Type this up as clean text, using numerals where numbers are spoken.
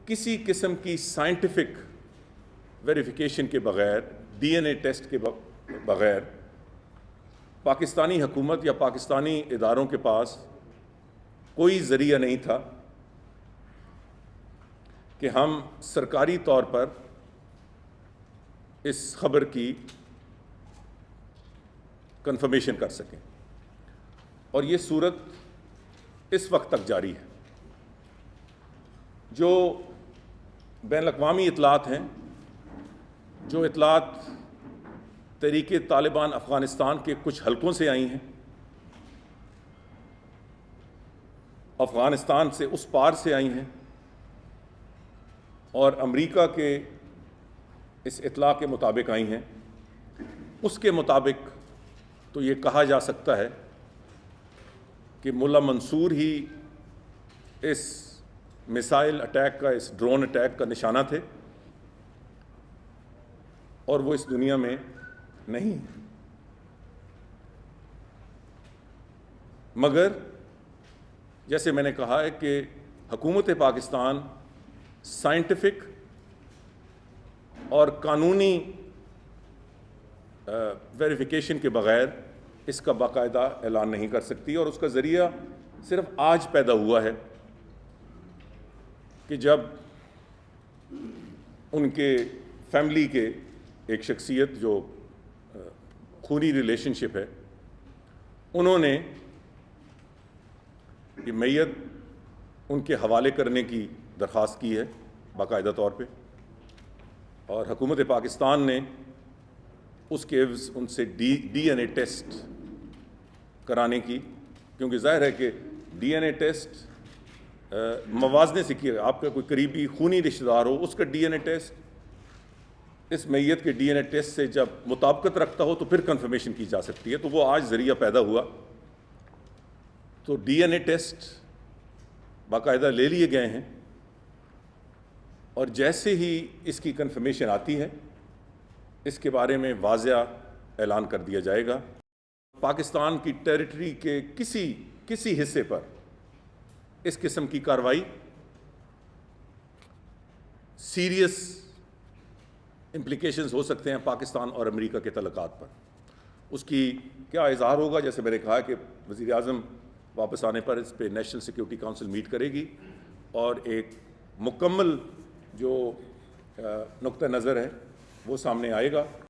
کسی قسم کی سائنٹیفک ویریفیکیشن کے بغیر، ڈی این اے ٹیسٹ کے بغیر پاکستانی حکومت یا پاکستانی اداروں کے پاس کوئی ذریعہ نہیں تھا کہ ہم سرکاری طور پر اس خبر کی کنفرمیشن کر سکیں، اور یہ صورت اس وقت تک جاری ہے۔ جو بین الاقوامی اطلاعات ہیں، جو اطلاعات تحریک طالبان افغانستان کے کچھ حلقوں سے آئی ہیں، افغانستان سے اس پار سے آئی ہیں، اور امریکہ کے اس اطلاع کے مطابق آئی ہیں، اس کے مطابق تو یہ کہا جا سکتا ہے کہ ملا منصور ہی اس میسائل اٹیک کا، اس ڈرون اٹیک کا نشانہ تھے، اور وہ اس دنیا میں نہیں ہے۔ مگر جیسے میں نے کہا ہے کہ حکومت پاکستان سائنٹیفک اور قانونی ویریفیکیشن کے بغیر اس کا باقاعدہ اعلان نہیں کر سکتی، اور اس کا ذریعہ صرف آج پیدا ہوا ہے کہ جب ان کے فیملی کے ایک شخصیت جو خونی ریلیشن شپ ہے، انہوں نے یہ میت ان کے حوالے کرنے کی درخواست کی ہے باقاعدہ طور پہ، اور حکومت پاکستان نے اس کے عوض ان سے ڈی این اے ٹیسٹ کرانے کی، کیونکہ ظاہر ہے کہ ڈی این اے ٹیسٹ موازنے سے کیا، آپ کا کوئی قریبی خونی رشتہ دار ہو، اس کا ڈی این اے ٹیسٹ اس میت کے ڈی این اے ٹیسٹ سے جب مطابقت رکھتا ہو تو پھر کنفرمیشن کی جا سکتی ہے، تو وہ آج ذریعہ پیدا ہوا۔ تو ڈی این اے ٹیسٹ باقاعدہ لے لیے گئے ہیں، اور جیسے ہی اس کی کنفرمیشن آتی ہے اس کے بارے میں واضح اعلان کر دیا جائے گا۔ پاکستان کی ٹیریٹری کے کسی حصے پر اس قسم کی کارروائی سیریس امپلیکیشنز ہو سکتے ہیں پاکستان اور امریکہ کے تعلقات پر۔ اس کی کیا اظہار ہوگا؟ جیسے میں نے کہا کہ وزیر اعظم واپس آنے پر اس پہ نیشنل سیکیورٹی کونسل میٹ کرے گی، اور ایک مکمل جو نقطہ نظر ہے وہ سامنے آئے گا۔